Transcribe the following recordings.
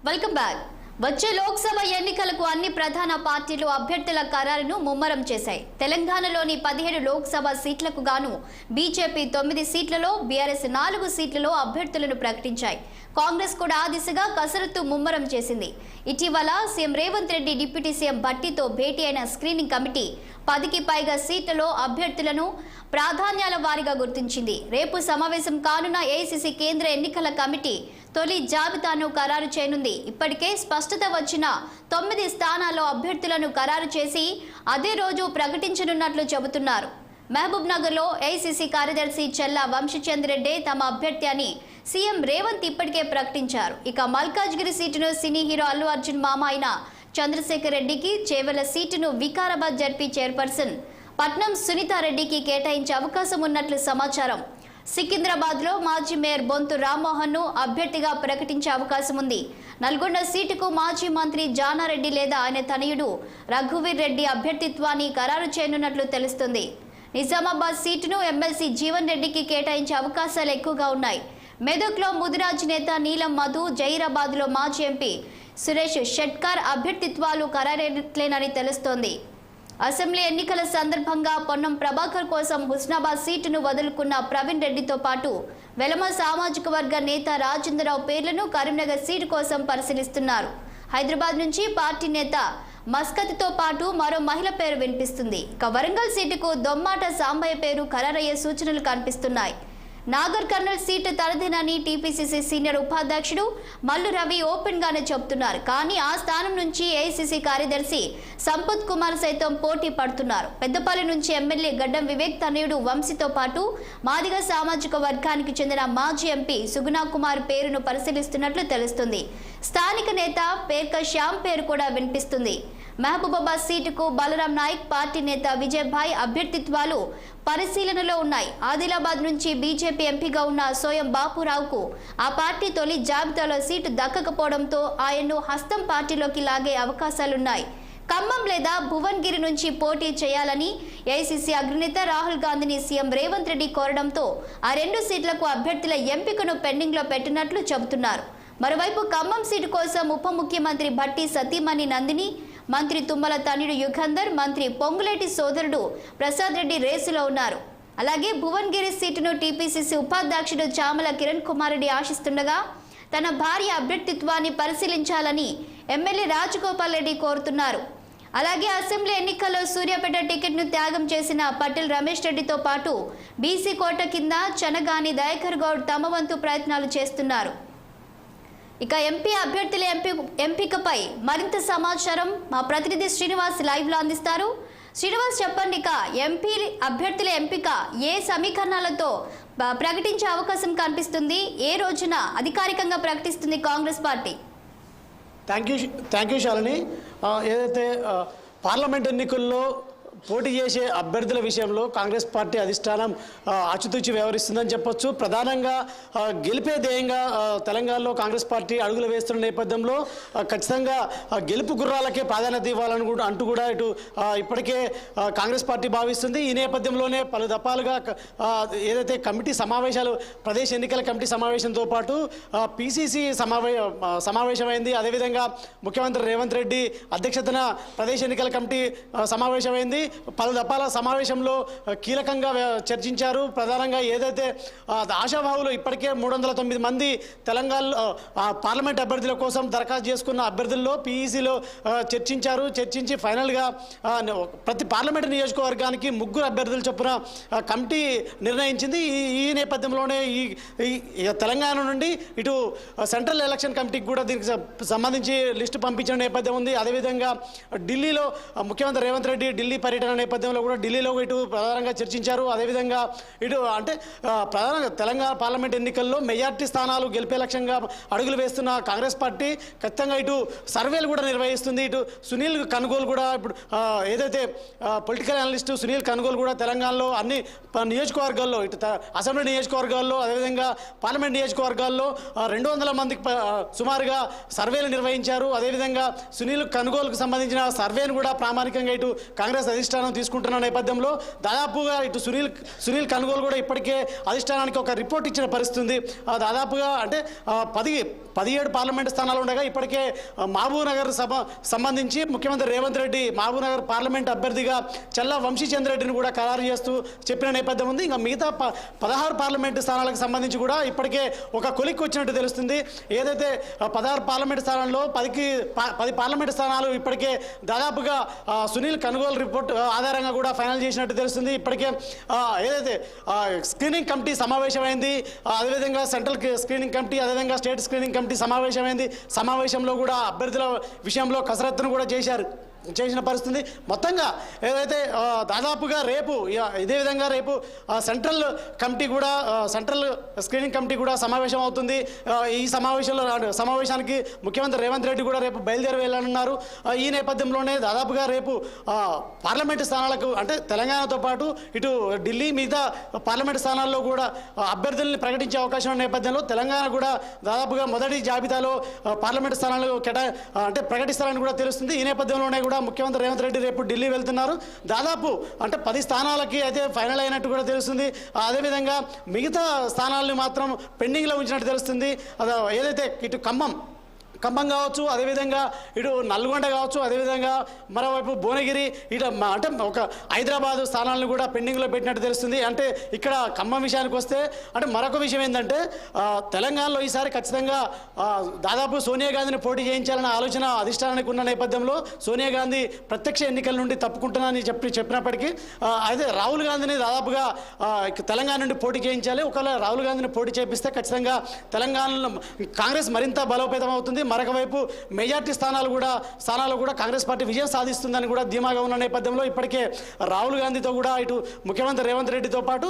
Welcome back. వచ్చే లోక్సభ ఎన్నికలకు అన్ని ప్రధాన పార్టీలు అభ్యర్థుల ఖరారును ముమ్మరం చేశాయి. తెలంగాణలోని 17 లోక్సభ సీట్లకు గాను బీజేపీ 9 సీట్లలో, బీఆర్ఎస్ 4 సీట్లలో అభ్యర్థులను ప్రకటించాయి. కాంగ్రెస్ కూడా ఆ దిశగా కసరత్తు ముమ్మరం చేసింది. ఇటీవల CM Revanth Reddy deputy CM భట్టితో భేటీ అయిన స్క్రీనింగ్ కమిటీ 10కి పైగా సీట్లలో అభ్యర్థులను ప్రాధాన్యాల వారీగా గుర్తించింది. రేపు సమావేశం కానున్న ఏఐసీసీ కేంద్ర ఎన్నికల కమిటీ తొలి జాబితాను ఖరారు చేయనుంది. ఇప్పటికే స్పష్టత వచ్చిన 9 స్థానాల్లో అభ్యర్థులను ఖరారు చేసి అదే రోజు ప్రకటించనున్నట్లు చెబుతున్నారు. మహబూబ్ నగర్లో ఏఐసీసీ కార్యదర్శి చెల్లా వంశీచంద్ర రెడ్డి తమ అభ్యర్థి అని సీఎం రేవంత్ ఇప్పటికే ప్రకటించారు. ఇక మల్కాజ్గిరి సీటును సినీ హీరో అల్లు అర్జున్ మామ అయిన చంద్రశేఖర్ రెడ్డికి, చేవెళ్ల సీటును వికారాబాద్ జడ్పీ చైర్పర్సన్ పట్నం సునీతారెడ్డికి కేటాయించే అవకాశం ఉన్నట్లు సమాచారం. సికింద్రాబాద్ లో మాజీ మేయర్ బొంతు రామ్మోహన్ ను అభ్యర్థిగా ప్రకటించే అవకాశం ఉంది. నల్గొండ సీటుకు మాజీ మంత్రి జానారెడ్డి లేదా ఆయన తనయుడు రఘువీర్ రెడ్డి అభ్యర్థిత్వాన్ని ఖరారు చేయనున్నట్లు తెలుస్తుంది. నిజామాబాద్ సీటును ఎమ్మెల్సీ జీవన్ రెడ్డికి కేటాయించే అవకాశాలు ఎక్కువగా ఉన్నాయి. మెదక్లో ముదిరాజ్ నేత నీలం మధు, జహీరాబాద్ లో మాజీ ఎంపీ సురేష్ షెట్కర్ అభ్యర్థిత్వాలు ఖరారైనట్లేనని తెలుస్తోంది. అసెంబ్లీ ఎన్నికల సందర్భంగా పొన్నం ప్రభాకర్ కోసం హుస్నాబాద్ సీటును వదులుకున్న ప్రవీణ్ రెడ్డితో పాటు వెలమ సామాజిక వర్గ నేత రాజేంద్రరావు పేర్లను కరీంనగర్ సీటు కోసం పరిశీలిస్తున్నారు. హైదరాబాద్ నుంచి పార్టీ నేత మస్కత్తో పాటు మరో మహిళ పేరు వినిపిస్తుంది. ఇక వరంగల్ సీటుకు దొమ్మాట సాంబయ్య పేరు ఖరారయ్యే సూచనలు కనిపిస్తున్నాయి. నాగర్ కర్నూల్ సీటు తనదేనని టీపీసీసీ సీనియర్ ఉపాధ్యక్షుడు మల్లు రవి ఓపెన్ గానే చెబుతున్నారు. కానీ ఆ స్థానం నుంచి ఏఐసీసీ కార్యదర్శి సంపత్ కుమార్ సైతం పోటీ పడుతున్నారు. పెద్దపల్లి నుంచి ఎమ్మెల్యే గడ్డం వివేక్ తనయుడు వంశీతో పాటు మాదిగ సామాజిక వర్గానికి చెందిన మాజీ ఎంపీ సుగుణా కుమార్ పేరును పరిశీలిస్తున్నట్లు తెలుస్తుంది. స్థానిక నేత పేర్క శ్యామ్ పేరు కూడా వినిపిస్తుంది. మహబూబాబాద్ సీటుకు బలరాం నాయక్, పార్టీ నేత విజయ్ భాయ్ అభ్యర్థిత్వాలు పరిశీలనలో ఉన్నాయి. ఆదిలాబాద్ నుంచి బీజేపీ ఎంపీగా ఉన్న సోయం బాపురావుకు ఆ పార్టీ తొలి జాబితాలో సీటు దక్కకపోవడంతో ఆయన్ను హస్తం పార్టీలోకి లాగే అవకాశాలున్నాయి. ఖమ్మం లేదా భువన్గిరి నుంచి పోటీ చేయాలని ఏఐసీసీ అగ్రనేత రాహుల్ గాంధీని సీఎం రేవంత్ రెడ్డి కోరడంతో ఆ 2 సీట్లకు అభ్యర్థుల ఎంపికను పెండింగ్లో పెట్టినట్లు చెబుతున్నారు. మరోవైపు ఖమ్మం సీటు కోసం ఉప ముఖ్యమంత్రి భట్టి సతీమణి నందిని, మంత్రి తుమ్మల తనయుడు యుగంధర్, మంత్రి పొంగులేటి సోదరుడు ప్రసాద్ రెడ్డి రేసులో ఉన్నారు. అలాగే భువన్గిరి సీటును టీపీసీసీ ఉపాధ్యక్షుడు చామల కిరణ్ కుమార్ రెడ్డి ఆశిస్తుండగా తన భార్య అభ్యర్థిత్వాన్ని పరిశీలించాలని ఎమ్మెల్యే రాజగోపాల్ రెడ్డి కోరుతున్నారు. అలాగే అసెంబ్లీ ఎన్నికల్లో సూర్యాపేట టికెట్ను త్యాగం చేసిన పటేల్ రమేష్ రెడ్డితో పాటు బీసీ కోట కింద చనగాని దయాకర్ గౌడ్ తమ వంతు ప్రయత్నాలు చేస్తున్నారు. ఇక ఎంపీ అభ్యర్థుల ఎంపికపై మరింత సమాచారం మా ప్రతినిధి శ్రీనివాస్ లైవ్ లో అందిస్తారు. శ్రీనివాస్, చెప్పండి, ఇక ఎంపీ అభ్యర్థుల ఎంపిక ఏ సమీకరణాలతో ప్రకటించే అవకాశం కనిపిస్తుంది? ఏ రోజున అధికారికంగా ప్రకటిస్తుంది Congress party? Thank you Shalini. ఏదైతే పార్లమెంట్ ఎన్నికల్లో పోటీ చేసే అభ్యర్థుల విషయంలో కాంగ్రెస్ పార్టీ అధిష్టానం ఆచితూచి వ్యవహరిస్తుందని చెప్పొచ్చు. ప్రధానంగా గెలిపే ధ్యేయంగా తెలంగాణలో కాంగ్రెస్ పార్టీ అడుగులు వేస్తున్న నేపథ్యంలో ఖచ్చితంగా గెలుపు గుర్రాలకే ప్రాధాన్యత ఇవ్వాలని అంటూ కూడా ఇటు ఇప్పటికే కాంగ్రెస్ పార్టీ భావిస్తుంది. ఈ నేపథ్యంలోనే పలు దఫాలుగా ఏదైతే కమిటీ సమావేశాలు, ప్రదేశ్ ఎన్నికల కమిటీ సమావేశంతో పాటు పీసీసీ సమావేశమైంది. అదేవిధంగా ముఖ్యమంత్రి రేవంత్ రెడ్డి అధ్యక్షతన ప్రదేశ్ ఎన్నికల కమిటీ సమావేశమైంది. పలు దఫాల సమావేశంలో కీలకంగా చర్చించారు. ప్రధానంగా ఏదైతే ఆశావాహులు ఇప్పటికే 309 మంది తెలంగాణలో పార్లమెంట్ అభ్యర్థుల కోసం దరఖాస్తు చేసుకున్న అభ్యర్థుల్లో పీఈసీలో చర్చించి ఫైనల్గా ప్రతి పార్లమెంట్ నియోజకవర్గానికి 3 అభ్యర్థులు చొప్పున కమిటీ నిర్ణయించింది. ఈ నేపథ్యంలోనే ఈ తెలంగాణ నుండి ఇటు సెంట్రల్ ఎలక్షన్ కమిటీకి కూడా దీనికి సంబంధించి లిస్టు పంపించిన నేపథ్యం ఉంది. అదేవిధంగా ఢిల్లీలో ముఖ్యమంత్రి రేవంత్ రెడ్డి ఢిల్లీ పర్యటన నేపథ్యంలో కూడా ఢిల్లీలో ఇటు ప్రధానంగా చర్చించారు. అదేవిధంగా ఇటు అంటే ప్రధానంగా తెలంగాణ పార్లమెంట్ ఎన్నికల్లో మెజార్టీ స్థానాలు గెలిపే లక్ష్యంగా అడుగులు వేస్తున్న కాంగ్రెస్ పార్టీ ఖచ్చితంగా ఇటు సర్వేలు కూడా నిర్వహిస్తుంది. ఇటు సునీల్ కనుగోలు కూడా ఇప్పుడు ఏదైతే పొలిటికల్ అనలిస్టు సునీల్ కనుగోలు కూడా తెలంగాణలో అన్ని నియోజకవర్గాల్లో ఇటు అసెంబ్లీ నియోజకవర్గాల్లో అదేవిధంగా పార్లమెంట్ నియోజకవర్గాల్లో 200 మందికి సుమారుగా సర్వేలు నిర్వహించారు. అదేవిధంగా సునీల్ కనుగోలుకు సంబంధించిన సర్వేను కూడా ప్రామాణికంగా ఇటు కాంగ్రెస్ అధిష్టానం తీసుకుంటున్న నేపథ్యంలో దాదాపుగా ఇటు సునీల్ కనుగోలు కూడా ఇప్పటికే అధిష్టానానికి ఒక రిపోర్ట్ ఇచ్చిన పరిస్థితి ఉంది. దాదాపుగా అంటే 17 పార్లమెంటు స్థానాలు ఉండగా ఇప్పటికే మహబూబ్ నగర్ సంబంధించి ముఖ్యమంత్రి రేవంత్ రెడ్డి మహబూబ్ నగర్ పార్లమెంట్ అభ్యర్థిగా చల్లా వంశీచంద్రెడ్డిని కూడా ఖరారు చేస్తూ చెప్పిన నేపథ్యం ఉంది. ఇంకా మిగతా 16 పార్లమెంటు స్థానాలకు సంబంధించి కూడా ఇప్పటికే ఒక కొలిక్కి వచ్చినట్టు తెలుస్తుంది. ఏదైతే 16 పార్లమెంటు స్థానాల్లో 10 పార్లమెంటు స్థానాలు ఇప్పటికే దాదాపుగా సునీల్ కనుగోలు రిపోర్ట్ ఆధారంగా కూడా ఫైనల్ చేసినట్టు తెలుస్తుంది. ఇప్పటికే ఏదైతే స్క్రీనింగ్ కమిటీ సమావేశమైంది, అదేవిధంగా సెంట్రల్ స్క్రీనింగ్ కమిటీ, అదేవిధంగా స్టేట్ స్క్రీనింగ్ కమిటీ సమావేశమైంది. సమావేశంలో కూడా అభ్యర్థుల విషయంలో కసరత్తును కూడా చేసిన పరిస్థితి. మొత్తంగా ఏదైతే దాదాపుగా రేపు ఇదే విధంగా రేపు సెంట్రల్ స్క్రీనింగ్ కమిటీ కూడా సమావేశం అవుతుంది. ఈ సమావేశానికి ముఖ్యమంత్రి రేవంత్ రెడ్డి కూడా రేపు బయలుదేరి వెళ్ళనున్నారు. ఈ నేపథ్యంలోనే దాదాపుగా రేపు పార్లమెంటు స్థానాలకు అంటే తెలంగాణతో పాటు ఇటు ఢిల్లీ మిగతా పార్లమెంటు స్థానాల్లో కూడా అభ్యర్థుల్ని ప్రకటించే అవకాశం ఉన్న నేపథ్యంలో తెలంగాణ కూడా దాదాపుగా మొదటి జాబితాలో పార్లమెంటు స్థానాలు అంటే ప్రకటిస్తారని కూడా తెలుస్తుంది. ఈ నేపథ్యంలోనే కూడా ముఖ్యమంత్రి రేవంత్ రెడ్డి రేపు ఢిల్లీ వెళ్తున్నారు. దాదాపు అంటే 10 స్థానాలకి అయితే ఫైనల్ అయినట్టు కూడా తెలుస్తుంది. అదేవిధంగా మిగతా స్థానాలను మాత్రం పెండింగ్లో ఉంచినట్టు తెలుస్తుంది. ఏదైతే ఇటు ఖమ్మం కావచ్చు, అదేవిధంగా ఇటు నల్గొండ కావచ్చు, అదేవిధంగా మరోవైపు భువనగిరి ఇటు అంటే ఒక హైదరాబాదు స్థానాలను కూడా పెండింగ్లో పెట్టినట్టు తెలుస్తుంది. అంటే ఇక్కడ ఖమ్మం విషయానికి వస్తే అంటే మరొక విషయం ఏంటంటే తెలంగాణలో ఈసారి ఖచ్చితంగా దాదాపు సోనియా గాంధీని పోటీ చేయించాలన్న ఆలోచన అధిష్టానానికి ఉన్న నేపథ్యంలో సోనియా గాంధీ ప్రత్యక్ష ఎన్నికల నుండి తప్పుకుంటున్నానని చెప్పినప్పటికీ అయితే రాహుల్ గాంధీని దాదాపుగా తెలంగాణ నుండి పోటీ చేయించాలి. ఒకవేళ రాహుల్ గాంధీని పోటీ చేపిస్తే ఖచ్చితంగా తెలంగాణలో కాంగ్రెస్ మరింత బలోపేతం అవుతుంది. మరొక వైపు మెజార్టీ స్థానాలు కూడా కాంగ్రెస్ పార్టీ విజయం సాధిస్తుందని కూడా ధీమాగా ఉన్న నేపథ్యంలో ఇప్పటికే రాహుల్ గాంధీతో కూడా ఇటు ముఖ్యమంత్రి రేవంత్ రెడ్డితో పాటు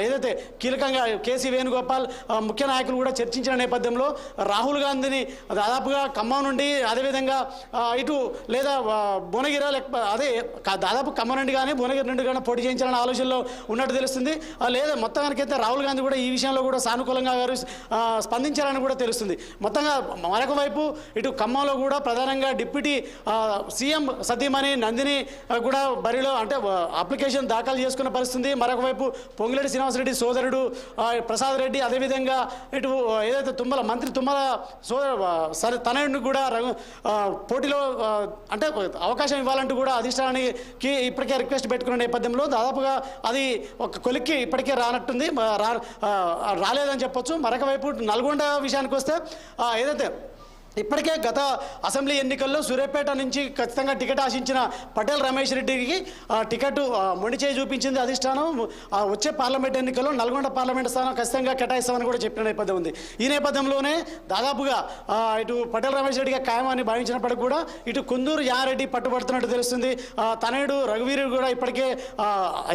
ఏదైతే కీలకంగా కేసీ వేణుగోపాల్ ముఖ్య నాయకులు కూడా చర్చించిన నేపథ్యంలో రాహుల్ గాంధీని దాదాపుగా ఖమ్మం నుండి అదేవిధంగా ఇటు లేదా భువనగిరి అదే దాదాపు ఖమ్మం నుండి కానీ భువనగిరి నుండి కానీ పోటీ చేయించాలనే ఆలోచనలో ఉన్నట్టు తెలుస్తుంది. లేదా మొత్తానికైతే రాహుల్ గాంధీ కూడా ఈ విషయంలో కూడా సానుకూలంగా స్పందించాలని కూడా తెలుస్తుంది. మొత్తంగా మరొక వైపు ఇటు ఖమ్మంలో కూడా ప్రధానంగా డిప్యూటీ సీఎం సతీమణి నందిని కూడా బరిలో అంటే అప్లికేషన్ దాఖలు చేసుకున్న పరిస్థితి. మరొక వైపు పొంగులేటి శ్రీనివాసరెడ్డి సోదరుడు ప్రసాద్ రెడ్డి, అదేవిధంగా ఇటు ఏదైతే మంత్రి తుమ్మల తనయుడిని కూడా పోటీలో అంటే అవకాశం ఇవ్వాలంటూ కూడా అధిష్టానానికి ఇప్పటికే రిక్వెస్ట్ పెట్టుకున్న నేపథ్యంలో దాదాపుగా అది ఒక కొలిక్కి ఇప్పటికే రానట్టుంది, రాలేదని చెప్పొచ్చు. మరొక వైపు నల్గొండ విషయానికి వస్తే ఏదైతే ఇప్పటికే గత అసెంబ్లీ ఎన్నికల్లో సూర్యాపేట నుంచి ఖచ్చితంగా టికెట్ ఆశించిన పటేల్ రమేష్ రెడ్డికి టికెట్ మొండిచేయి చూపించింది అధిష్టానం. వచ్చే పార్లమెంట్ ఎన్నికల్లో నల్గొండ పార్లమెంట్ స్థానం ఖచ్చితంగా కేటాయిస్తామని కూడా చెప్పిన నేపథ్యం ఉంది. ఈ నేపథ్యంలోనే దాదాపుగా ఇటు పటేల్ రమేష్ రెడ్డిగా ఖాయమని భావించినప్పటికీ కూడా ఇటు కుందూరు యారెడ్డి పట్టుబడుతున్నట్టు తెలుస్తుంది. తనయుడు రఘువీరు కూడా ఇప్పటికే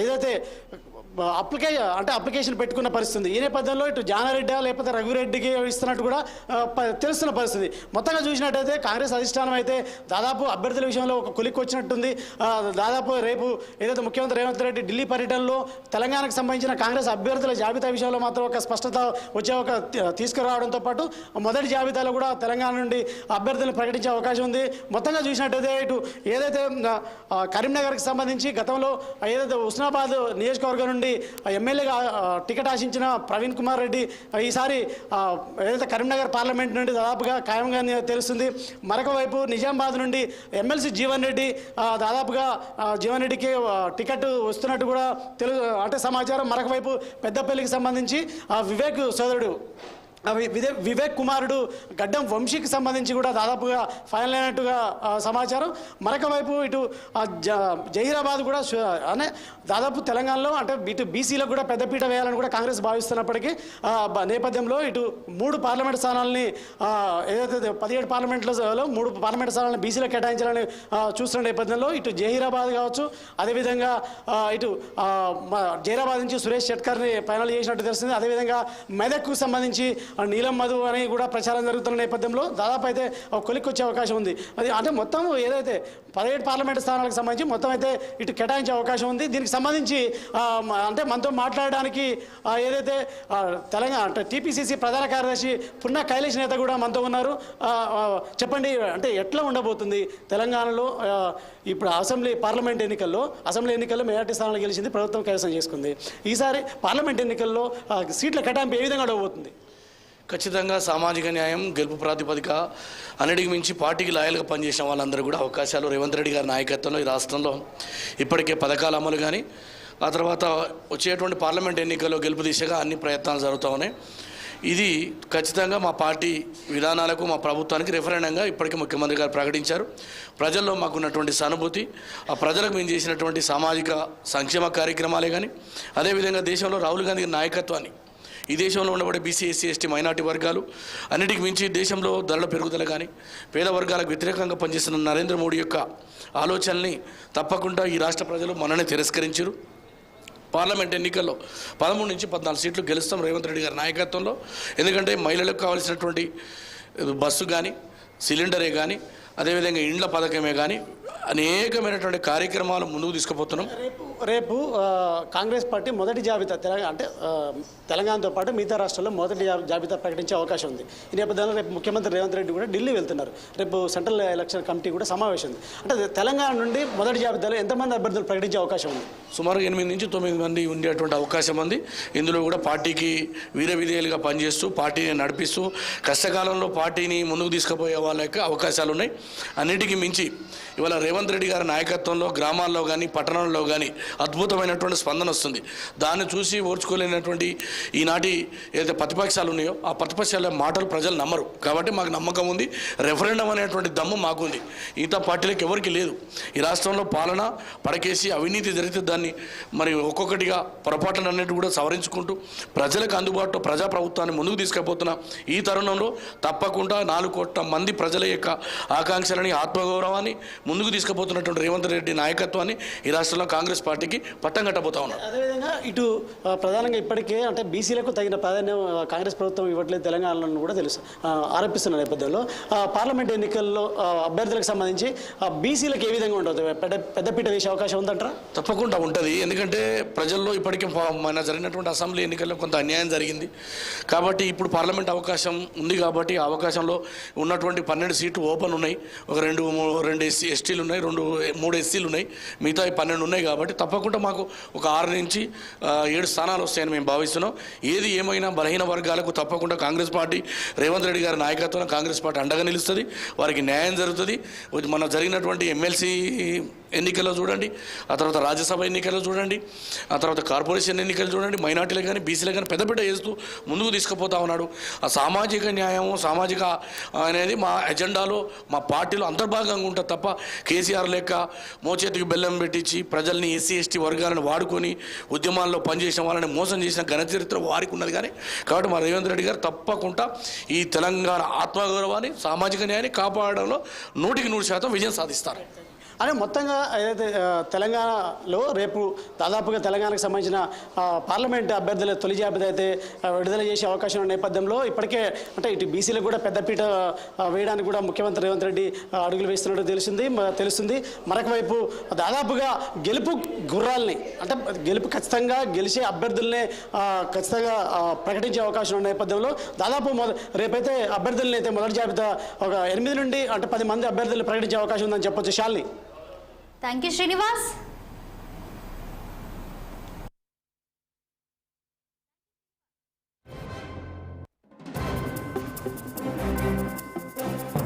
ఏదైతే అప్లికేషన్ పెట్టుకున్న పరిస్థితి. ఈ నేపథ్యంలో ఇటు జానారెడ్డి లేకపోతే రఘురెడ్డికి ఇస్తున్నట్టు కూడా తెలుస్తున్న పరిస్థితి. మొత్తంగా చూసినట్టయితే కాంగ్రెస్ అధిష్టానం అయితే దాదాపు అభ్యర్థుల విషయంలో ఒక కొలిక్కి వచ్చినట్టుంది. దాదాపు రేపు ఏదైతే ముఖ్యమంత్రి రేవంత్ రెడ్డి ఢిల్లీ పర్యటనలో తెలంగాణకు సంబంధించిన కాంగ్రెస్ అభ్యర్థుల జాబితా విషయంలో మాత్రం ఒక స్పష్టత తీసుకురావడంతో పాటు మొదటి జాబితాలో కూడా తెలంగాణ నుండి అభ్యర్థులను ప్రకటించే అవకాశం ఉంది. మొత్తంగా చూసినట్టయితే ఇటు ఏదైతే కరీంనగర్కి సంబంధించి గతంలో ఏదైతే హుస్నాబాద్ నియోజకవర్గం నుండి ఎమ్మెల్యేగా టికెట్ ఆశించిన ప్రవీణ్ కుమార్ రెడ్డి ఈసారి ఏదైతే కరీంనగర్ పార్లమెంట్ నుండి దాదాపుగా ఖాయంగా తెలుస్తుంది. మరొక వైపు నిజామాబాద్ నుండి ఎమ్మెల్సీ జీవన్ రెడ్డి దాదాపుగా జీవన్ రెడ్డికి టికెట్ వస్తున్నట్టు కూడా అంటే సమాచారం. మరొక వైపు పెద్దపల్లికి సంబంధించి వివేక్ సోదరుడు వివేక్ కుమారుడు గడ్డం వంశీకి సంబంధించి కూడా దాదాపుగా ఫైనల్ అయినట్టుగా సమాచారం. మరొక వైపు ఇటు జహీరాబాద్ కూడా అనే దాదాపు తెలంగాణలో అంటే ఇటు బీసీలకు కూడా పెద్దపీట వేయాలని కూడా కాంగ్రెస్ భావిస్తున్నప్పటికీ నేపథ్యంలో ఇటు 3 పార్లమెంట్ స్థానాలని ఏదైతే 17 పార్లమెంట్లో 3 పార్లమెంట్ స్థానాలను బీసీలకు కేటాయించాలని చూస్తున్న నేపథ్యంలో ఇటు జహీరాబాద్ కావచ్చు, అదేవిధంగా ఇటు జహీరాబాద్ నుంచి సురేష్ షెట్కర్ని ఫైనల్ చేసినట్టు తెలుస్తుంది. అదేవిధంగా మెదక్కు సంబంధించి నీలం మధు అని కూడా ప్రచారం జరుగుతున్న నేపథ్యంలో దాదాపు అయితే ఒక కొలిక్కి వచ్చే అవకాశం ఉంది. అది అంటే మొత్తం ఏదైతే 17 పార్లమెంటు స్థానాలకు సంబంధించి మొత్తం అయితే ఇటు కేటాయించే అవకాశం ఉంది. దీనికి సంబంధించి అంటే మనతో మాట్లాడడానికి ఏదైతే తెలంగాణ అంటే టీపీసీసీ ప్రధాన కార్యదర్శి పున్నా కైలేష్ నేత కూడా మనతో ఉన్నారు. చెప్పండి, అంటే ఎట్లా ఉండబోతుంది తెలంగాణలో ఇప్పుడు పార్లమెంట్ ఎన్నికల్లో మెజార్టీ స్థానాలు గెలిచింది, ప్రభుత్వం కైవసం చేసుకుంది. ఈసారి పార్లమెంట్ ఎన్నికల్లో సీట్ల కేటాయింపు ఏ విధంగా ఉండబోతుంది? ఖచ్చితంగా సామాజిక న్యాయం గెలుపు ప్రాతిపదిక అన్నిటికి మించి పార్టీకి లాయల్గా పనిచేసిన వాళ్ళందరూ కూడా అవకాశాలు రేవంత్ రెడ్డి గారి నాయకత్వంలో ఈ రాష్ట్రంలో ఇప్పటికే పథకాల అమలు కానీ ఆ తర్వాత వచ్చేటువంటి పార్లమెంట్ ఎన్నికల్లో గెలుపు దిశగా అన్ని ప్రయత్నాలు జరుగుతూ ఉన్నాయి. ఇది ఖచ్చితంగా మా పార్టీ విధానాలకు మా ప్రభుత్వానికి రెఫరెండంగా ఇప్పటికే ముఖ్యమంత్రి గారు ప్రకటించారు. ప్రజల్లో మాకున్నటువంటి సానుభూతి, ఆ ప్రజలకు మేము చేసినటువంటి సామాజిక సంక్షేమ కార్యక్రమాలే కానీ అదేవిధంగా దేశంలో రాహుల్ గాంధీ నాయకత్వాన్ని ఈ దేశంలో ఉండబడే బీసీ, ఎస్సీ, ఎస్టీ, మైనార్టీ వర్గాలు అన్నిటికి మించి దేశంలో ధరల పెరుగుదల కానీ పేద వర్గాలకు వ్యతిరేకంగా పనిచేస్తున్న నరేంద్ర మోడీ యొక్క ఆలోచనల్ని తప్పకుండా ఈ రాష్ట్ర ప్రజలు మననే తిరస్కరించారు. పార్లమెంట్ ఎన్నికల్లో 13 నుంచి 14 సీట్లు గెలుస్తాం రేవంత్ రెడ్డి గారి నాయకత్వంలో. ఎందుకంటే మహిళలకు కావాల్సినటువంటి బస్సు కానీ, సిలిండరే కానీ, అదేవిధంగా ఇండ్ల పథకమే కానీ అనేకమైనటువంటి కార్యక్రమాలు ముందుకు తీసుకుపోతున్నాం. రేపు కాంగ్రెస్ పార్టీ మొదటి జాబితా తెలంగాణతో పాటు మిగతా రాష్ట్రాల్లో మొదటి జాబితా ప్రకటించే అవకాశం ఉంది. ఈ నేపథ్యంలో రేపు ముఖ్యమంత్రి రేవంత్ రెడ్డి కూడా ఢిల్లీ వెళ్తున్నారు. రేపు సెంట్రల్ ఎలక్షన్ కమిటీ కూడా సమావేశం ఉంది. అంటే తెలంగాణ నుండి మొదటి జాబితాలో ఎంతమంది అభ్యర్థులు ప్రకటించే అవకాశం ఉంది? సుమారు 8 నుంచి 9 మంది ఉండేటువంటి అవకాశం ఉంది. ఇందులో కూడా పార్టీకి వీరవిధేయులుగా పనిచేస్తూ పార్టీని నడిపిస్తూ కష్టకాలంలో పార్టీని ముందుకు తీసుకుపోయే వాళ్ళ యొక్క అవకాశాలు ఉన్నాయి. అన్నిటికీ మించి ఇవాళ రేవంత్ రెడ్డి గారి నాయకత్వంలో గ్రామాల్లో కానీ పట్టణాల్లో కానీ అద్భుతమైనటువంటి స్పందన వస్తుంది. దాన్ని చూసి ఓర్చుకోలేనటువంటి ఈనాటి ఏదైతే ప్రతిపక్షాలు ఉన్నాయో ఆ ప్రతిపక్షాల మాటలు ప్రజలు నమ్మరు. కాబట్టి మాకు నమ్మకం ఉంది, రెఫరెండం అనేటువంటి దమ్ము మాకుంది. మిగతా పార్టీలకు ఎవరికి లేదు. ఈ రాష్ట్రంలో పాలన పడకేసి అవినీతి జరిగితే దాన్ని మరి ఒక్కొక్కటిగా పొరపాట్లను అన్నిటి కూడా సవరించుకుంటూ ప్రజలకు అందుబాటులో ప్రజాప్రభుత్వాన్ని ముందుకు తీసుకుపోతున్నాం. ఈ తరుణంలో తప్పకుండా 4 కోట్ల మంది ప్రజల యొక్క ఆకాంక్షలని, ఆత్మగౌరవాన్ని ముందుకు తీసుకుపోతున్నటువంటి రేవంత్ రెడ్డి నాయకత్వాన్ని ఈ రాష్ట్రంలో కాంగ్రెస్ పార్టీకి పట్టం కట్టబోతా ఉన్నారు. అదేవిధంగా ఇటు ప్రధానంగా ఇప్పటికే అంటే బీసీలకు తగిన ప్రాధాన్యం కాంగ్రెస్ ప్రభుత్వం ఇవ్వట్లేదు తెలంగాణలో కూడా తెలుసు ఆరోపిస్తున్న నేపథ్యంలో పార్లమెంట్ ఎన్నికల్లో అభ్యర్థులకు సంబంధించి బీసీలకు ఏ విధంగా ఉంటుంది? పెద్దపీట వేసే అవకాశం ఉందంటారా? తప్పకుండా ఉంటుంది. ఎందుకంటే ప్రజల్లో ఇప్పటికే మన జరిగినటువంటి అసెంబ్లీ ఎన్నికల్లో కొంత అన్యాయం జరిగింది. కాబట్టి ఇప్పుడు పార్లమెంట్ అవకాశం ఉంది. కాబట్టి ఆ అవకాశంలో ఉన్నటువంటి 12 సీట్లు ఓపెన్ ఉన్నాయి. ఒక 2 ఎస్టీలు ఉన్నాయి, 3 ఎస్సీలు ఉన్నాయి, మిగతా 12 ఉన్నాయి. కాబట్టి తప్పకుండా మాకు ఒక 6 నుంచి 7 స్థానాలు వస్తాయని మేము భావిస్తున్నాం. ఏది ఏమైనా బలహీన వర్గాలకు తప్పకుండా కాంగ్రెస్ పార్టీ రేవంత్ రెడ్డి గారి నాయకత్వంలో కాంగ్రెస్ పార్టీ అండగా నిలుస్తుంది. వారికి న్యాయం జరుగుతుంది. మన జరిగినటువంటి ఎమ్మెల్సీ ఎన్నికల్లో చూడండి, ఆ తర్వాత రాజ్యసభ ఎన్నికల్లో చూడండి, ఆ తర్వాత కార్పొరేషన్ ఎన్నికలు చూడండి, మైనార్టీలకు కానీ బీసీలకు కానీ పెద్దపీట వేస్తూ ముందుకు తీసుకుపోతా ఉన్నాడు. ఆ సామాజిక న్యాయం, సామాజిక అనేది మా ఎజెండాలో, మా పార్టీలో అంతర్భాగంగా ఉంటుంది తప్ప కేసీఆర్ లెక్క మోచేతికి బెల్లం పెట్టించి ప్రజల్ని ఎస్సీ ఎస్టీ వర్గాలను వాడుకొని ఉద్యమాల్లో పనిచేసిన వాళ్ళని మోసం చేసిన ఘన చరిత్ర వారికి ఉన్నది. కానీ కాబట్టి మా రేవంత్ రెడ్డి గారు తప్పకుండా ఈ తెలంగాణ ఆత్మగౌరవాన్ని, సామాజిక న్యాయాన్ని కాపాడడంలో 100% విజయం సాధిస్తారు. అంటే మొత్తంగా ఏదైతే తెలంగాణలో రేపు దాదాపుగా తెలంగాణకు సంబంధించిన పార్లమెంట్ అభ్యర్థుల తొలి జాబితా అయితే విడుదల చేసే అవకాశం ఉన్న నేపథ్యంలో ఇప్పటికే అంటే ఇటు బీసీలకు కూడా పెద్దపీట వేయడానికి కూడా ముఖ్యమంత్రి రేవంత్ రెడ్డి అడుగులు వేస్తున్నట్టు తెలుస్తుంది. మరొక వైపు దాదాపుగా గెలుపు గుర్రాల్ని అంటే గెలుపు ఖచ్చితంగా గెలిచే అభ్యర్థులనే ఖచ్చితంగా ప్రకటించే అవకాశం ఉన్న నేపథ్యంలో దాదాపు రేపైతే అభ్యర్థులని అయితే మొదటి జాబితా ఒక 8 నుండి అంటే 10 మంది అభ్యర్థులు ప్రకటించే అవకాశం ఉందని చెప్పొచ్చు. శాలిని. Thank you Srinivas.